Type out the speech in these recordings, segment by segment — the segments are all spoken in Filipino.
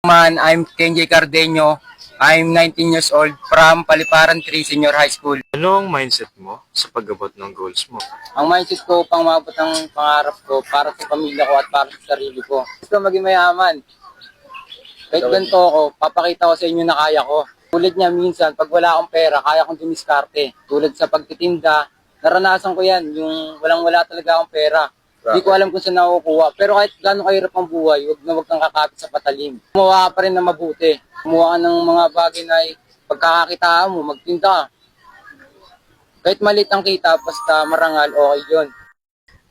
Man, I'm Kenji Cardeño. I'm 19 years old from Paliparan 3 Senior High School. Ano ang mindset mo sa pag-abot ng goals mo? Ang mindset ko pang maabot ang pangarap ko para sa pamilya ko at para sa sarili ko. Gusto maging mayaman. Kahit ganito ako, papakita ko sa inyo na kaya ko. Tulad niya minsan, pag wala akong pera, kaya kong dumiskarte. Tulad sa pagtitinda, naranasan ko yan, yung walang-wala talaga akong pera. Hindi ko alam kung saan nakukuha. Pero kahit gano'ng kahirap ang buhay, huwag kang kakapit sa patalim. Gumawa ka pa rin na mabuti. Gumawa ka ng mga bagay na pagkakakitaan mo, magtinda ka. Kahit maliit ang kita, basta marangal, okay yun.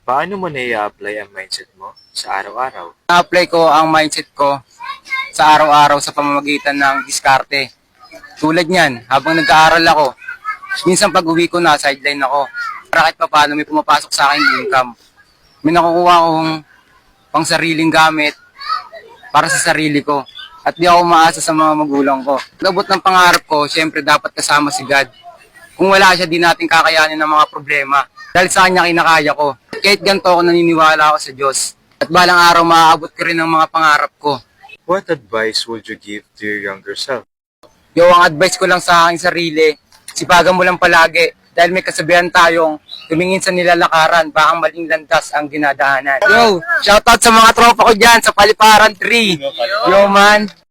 Paano mo na-i-apply ang mindset mo sa araw-araw? Na-apply ko ang mindset ko sa araw-araw sa pamamagitan ng diskarte. Tulad niyan, habang nag-aaral ako, minsan pag uwi ko na, sideline ako. Para kahit pa paano may pumapasok sa akin income. May nakukuha akong pang sariling gamit para sa sarili ko. At di ako umaasa sa mga magulang ko. Pag-abot ng pangarap ko, syempre dapat kasama si God. Kung wala siya, di natin kakayanin ng mga problema. Dahil sa kanya kinakaya ko. Kahit ganito ako naniniwala ako sa Diyos. At balang araw maaabot ko rin ang mga pangarap ko. What advice would you give to your younger self? Yo, ang advice ko lang sa aking sarili, sipagan mo lang palagi. Dahil may kasabihan tayong tumingin sa nilalakaran, baka maling landas ang dinadaanan. Yo, shoutout sa mga tropa ko dyan sa Paliparan 3. Yo man.